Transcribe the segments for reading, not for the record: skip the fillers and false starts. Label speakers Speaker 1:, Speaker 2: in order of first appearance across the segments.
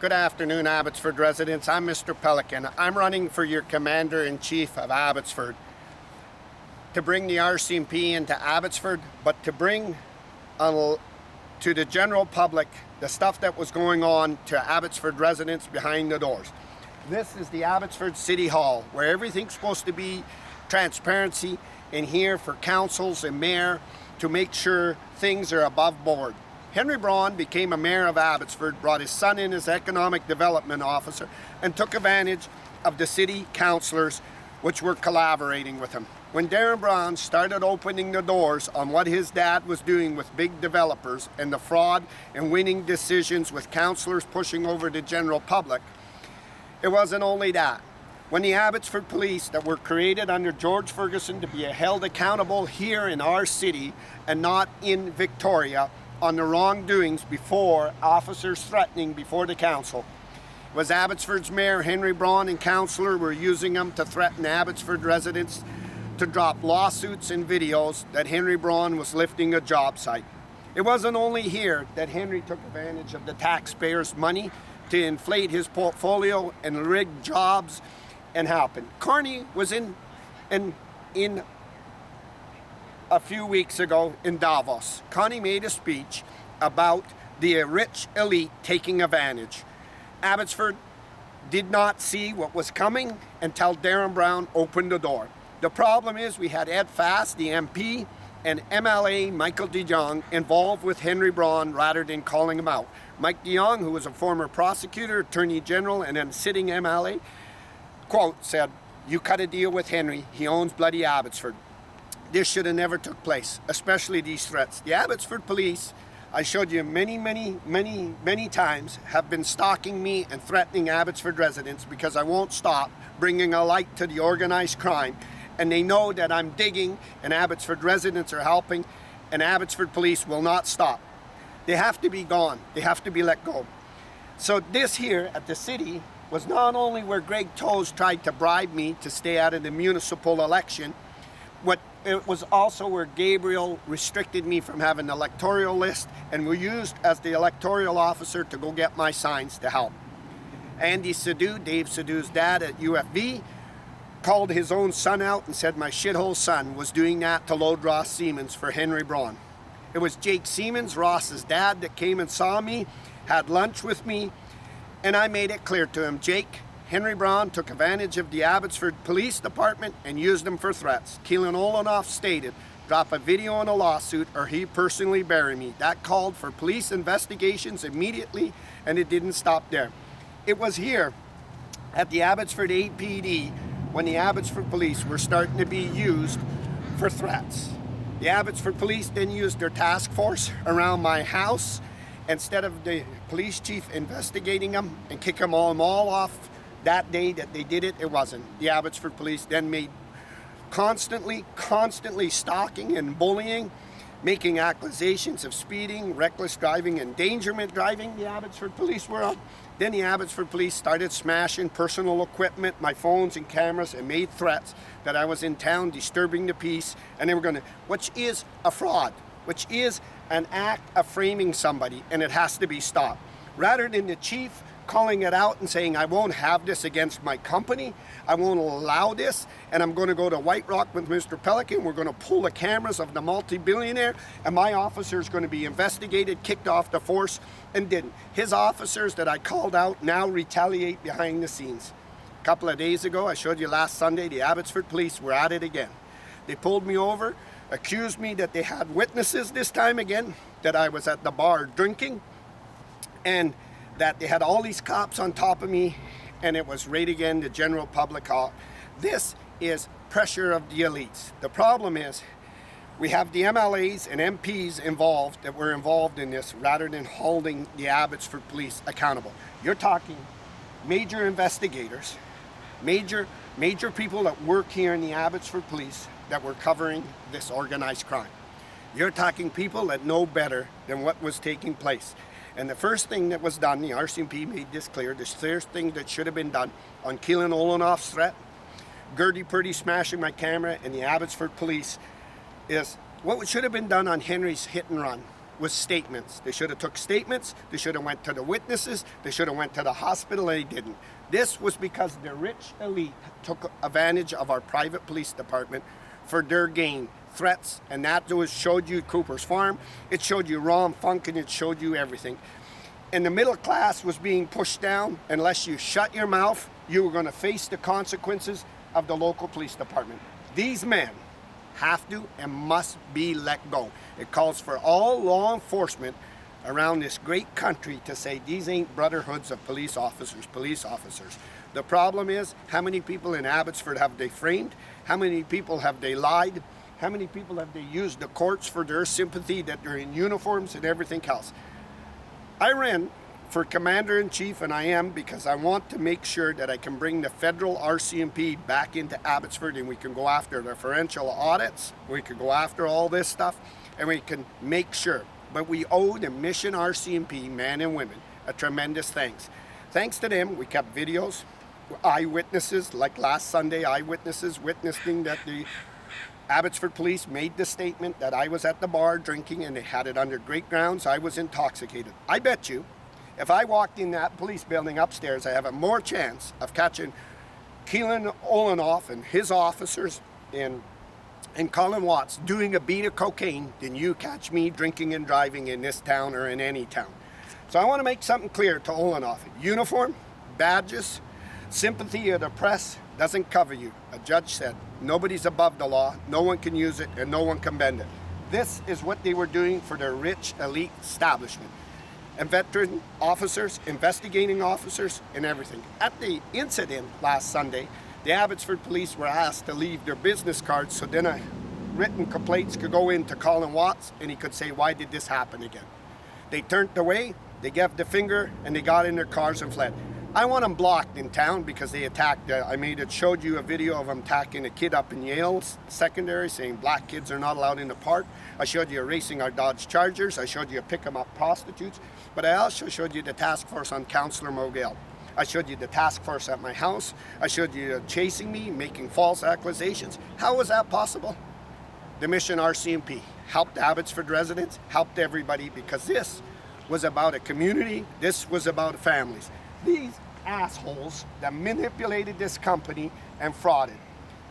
Speaker 1: Good afternoon, Abbotsford residents. I'm Mr. Pelican. I'm running for your Commander-in-Chief of Abbotsford to bring the RCMP into Abbotsford, but to bring to the general public the stuff that was going on to Abbotsford residents behind the doors. This is the Abbotsford City Hall, where everything's supposed to be transparency in here for councils and mayor to make sure things are above board. Henry Braun became a mayor of Abbotsford, brought his son in as economic development officer, and took advantage of the city councillors which were collaborating with him. When Darren Braun started opening the doors on what his dad was doing with big developers and the fraud and winning decisions with councillors pushing over the general public, it wasn't only that. When the Abbotsford Police that were created under George Ferguson to be held accountable here in our city and not in Victoria on the wrongdoings before officers threatening before the council, it was Abbotsford's Mayor Henry Braun and councillor were using them to threaten Abbotsford residents to drop lawsuits and videos that Henry Braun was lifting a job site. It wasn't only here that Henry took advantage of the taxpayers' money to inflate his portfolio and rig jobs and happen. Carney was in a few weeks ago in Davos. Connie made a speech about the rich elite taking advantage. Abbotsford did not see what was coming until Darren Braun opened the door. The problem is we had Ed Fast, the MP, and MLA Michael de Jong involved with Henry Braun rather than calling him out. Mike de Jong, who was a former prosecutor, attorney general, and then sitting MLA, quote, said, "You cut a deal with Henry, he owns bloody Abbotsford." This should have never took place, especially these threats. The Abbotsford Police, I showed you many times, have been stalking me and threatening Abbotsford residents because I won't stop bringing a light to the organized crime. And they know that I'm digging and Abbotsford residents are helping, and Abbotsford Police will not stop. They have to be gone. They have to be let go. So this here at the city was not only where Greg Toes tried to bribe me to stay out of the municipal election, it was also where Gabriel restricted me from having an electoral list and were used as the electoral officer to go get my signs to help. Andy Sadu, Dave Sadu's dad at UFV, called his own son out and said my shithole son was doing that to load Ross Siemens for Henry Braun. It was Jake Siemens, Ross's dad, that came and saw me, had lunch with me, and I made it clear to him, Jake, Henry Braun took advantage of the Abbotsford Police Department and used them for threats. Keelan Olenoff stated, drop a video on a lawsuit or he personally bury me. That called for police investigations immediately, and it didn't stop there. It was here at the Abbotsford APD when the Abbotsford Police were starting to be used for threats. The Abbotsford Police then used their task force around my house. Instead of the police chief investigating them and kick them all off that day that they did it, it wasn't. The Abbotsford Police then made constantly stalking and bullying, making accusations of speeding, reckless driving, endangerment driving the Abbotsford Police were on. Then the Abbotsford Police started smashing personal equipment, my phones and cameras, and made threats that I was in town disturbing the peace, and they were going to, which is a fraud, which is an act of framing somebody, and it has to be stopped. Rather than the chief calling it out and saying, I won't have this against my company, I won't allow this, and I'm going to go to White Rock with Mr. Pelican, we're going to pull the cameras of the multi-billionaire, and my officer is going to be investigated, kicked off the force, and didn't. His officers that I called out now retaliate behind the scenes. A couple of days ago, I showed you last Sunday, the Abbotsford Police were at it again. They pulled me over, accused me that they had witnesses this time again, that I was at the bar drinking, and that they had all these cops on top of me, and it was right again, the general public. This is pressure of the elites. The problem is we have the MLAs and MPs involved that were involved in this rather than holding the Abbotsford Police accountable. You're talking major investigators, major people that work here in the Abbotsford Police that were covering this organized crime. You're talking people that know better than what was taking place. And the first thing that was done, the RCMP made this clear, the first thing that should have been done on Keelan Olenoff's threat, Gertie Purdy smashing my camera, and the Abbotsford Police is what should have been done on Henry's hit and run. was statements. They should have took statements. They should have went to the witnesses. They should have went to the hospital. They didn't. This was because the rich elite took advantage of our private police department for their gain, threats, and that showed you Cooper's Farm. It showed you Ron Funk, and it showed you everything. And the middle class was being pushed down. Unless you shut your mouth, you were going to face the consequences of the local police department. These men have to and must be let go. It calls for all law enforcement around this great country to say these ain't brotherhoods of police officers, police officers. The problem is, how many people in Abbotsford have they framed? How many people have they lied? How many people have they used the courts for their sympathy that they're in uniforms and everything else? I ran for Commander-in-Chief, and I am, because I want to make sure that I can bring the federal RCMP back into Abbotsford, and we can go after the differential audits, we can go after all this stuff, and we can make sure. But we owe the Mission RCMP, men and women, a tremendous thanks. Thanks to them, we kept videos, eyewitnesses, like last Sunday, eyewitnesses witnessing that the Abbotsford police made the statement that I was at the bar drinking and they had it under great grounds. I was intoxicated. I bet you, if I walked in that police building upstairs, I have a more chance of catching Keelan Olenoff and his officers and Colin Watts doing a beat of cocaine than you catch me drinking and driving in this town or in any town. So I want to make something clear to Olenoff. Uniform, badges, sympathy of the press doesn't cover you. A judge said, nobody's above the law, no one can use it, and no one can bend it. This is what they were doing for their rich elite establishment. And veteran officers, investigating officers, and everything. At the incident last Sunday, the Abbotsford police were asked to leave their business cards so then written complaints could go into Colin Watts and he could say, why did this happen again? They turned away, they gave the finger, and they got in their cars and fled. I want them blocked in town because they attacked, showed you a video of them attacking a kid up in Yale's secondary saying black kids are not allowed in the park. I showed you erasing our Dodge Chargers. I showed you a pick 'em up prostitutes. But I also showed you the task force on Councillor Mogel. I showed you the task force at my house. I showed you chasing me, making false accusations. How was that possible? The Mission RCMP helped Abbotsford residents, helped everybody, because this was about a community. This was about families. These assholes that manipulated this company and frauded.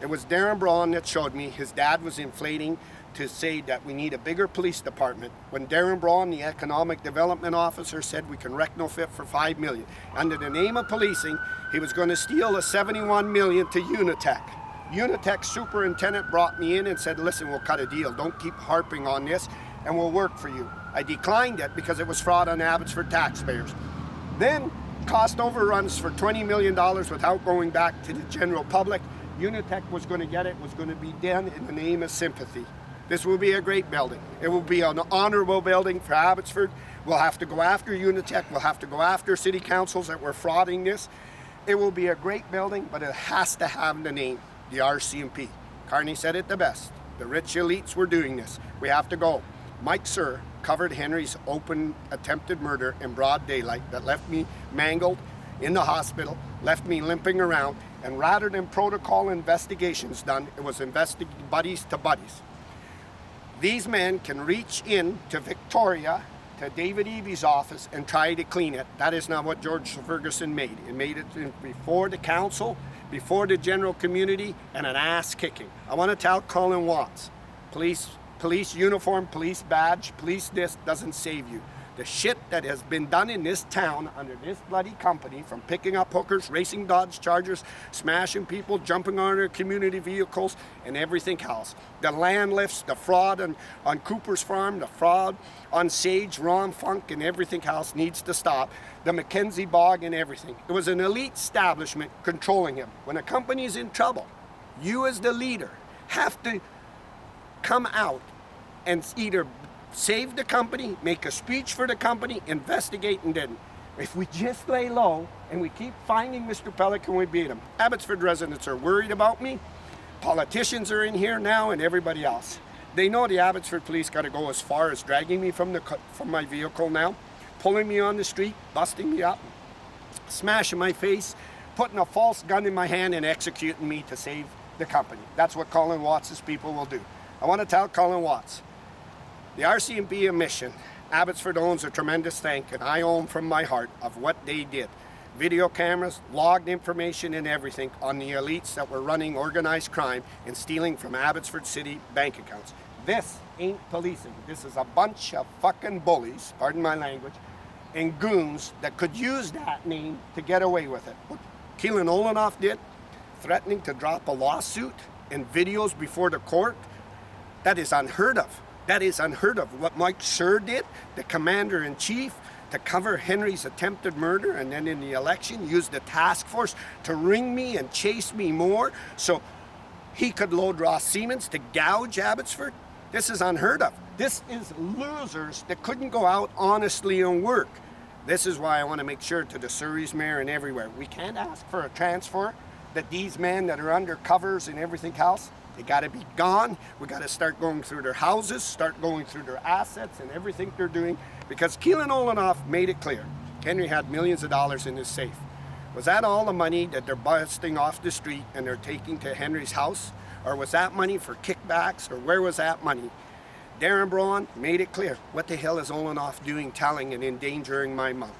Speaker 1: It was Darren Braun that showed me his dad was inflating to say that we need a bigger police department. When Darren Braun, the economic development officer, said we can retrofit for $5 million. Under the name of policing, he was going to steal a $71 million to Unitech. Unitech superintendent brought me in and said, listen, we'll cut a deal. Don't keep harping on this and we'll work for you. I declined it because it was fraud on Abbotsford taxpayers. Then cost overruns for $20 million without going back to the general public. Unitech was going to get it, was going to be done in the name of sympathy. This will be a great building. It will be an honorable building for Abbotsford. We'll have to go after Unitech. We'll have to go after city councils that were frauding this. It will be a great building, but it has to have the name, the RCMP. Carney said it the best. The rich elites were doing this. We have to go. Mike Sir covered Henry's open attempted murder in broad daylight that left me mangled in the hospital, left me limping around, and rather than protocol investigations done, it was buddies to buddies. These men can reach in to Victoria, to David Eby's office and try to clean it. That is not what George Ferguson made. It made it before the council, before the general community, and an ass kicking. I want to tell Colin Watts, police uniform, police badge, police this doesn't save you. The shit that has been done in this town under this bloody company, from picking up hookers, racing Dodge Chargers, smashing people, jumping on their community vehicles, and everything else. The land lifts, the fraud on Cooper's Farm, the fraud on Sage, Ron Funk, and everything else needs to stop. The Mackenzie Bog and everything. It was an elite establishment controlling him. When a company is in trouble, you as the leader have to come out and either save the company, make a speech for the company, investigate, and didn't. If we just lay low and we keep finding Mr. Pelican, we beat him. Abbotsford residents are worried about me. Politicians are in here now and everybody else. They know the Abbotsford police got to go as far as dragging me from my vehicle now, pulling me on the street, busting me up, smashing my face, putting a false gun in my hand and executing me to save the company. That's what Colin Watts' people will do. I want to tell Colin Watts, the RCMP mission Abbotsford owns a tremendous thank, and I owe them from my heart of what they did. Video cameras, logged information and everything on the elites that were running organized crime and stealing from Abbotsford City bank accounts. This ain't policing. This is a bunch of fucking bullies, pardon my language, and goons that could use that name to get away with it. What Keelan Olenoff did, threatening to drop a lawsuit and videos before the court, that is unheard of. That is unheard of. What Mike Sure did, the commander-in-chief, to cover Henry's attempted murder, and then in the election used the task force to ring me and chase me more so he could load Ross Siemens to gouge Abbotsford. This is unheard of. This is losers that couldn't go out honestly and work. This is why I want to make sure to the Surrey's mayor and everywhere, we can't ask for a transfer, that these men that are under covers and everything else, they got to be gone. We got to start going through their houses, start going through their assets and everything they're doing, because Keelan Olenoff made it clear. Henry had millions of dollars in his safe. Was that all the money that they're busting off the street and they're taking to Henry's house? Or was that money for kickbacks? Or where was that money? Darren Braun made it clear. What the hell is Olenoff doing, telling and endangering my mom?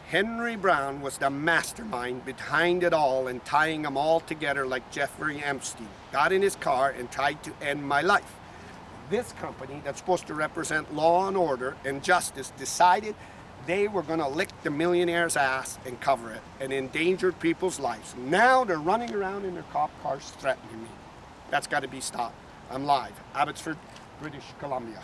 Speaker 1: Henry Brown was the mastermind behind it all and tying them all together like Jeffrey Epstein. Got in his car and tried to end my life. This company that's supposed to represent law and order and justice decided they were going to lick the millionaire's ass and cover it and endangered people's lives. Now they're running around in their cop cars threatening me. That's got to be stopped. I'm live. Abbotsford, British Columbia.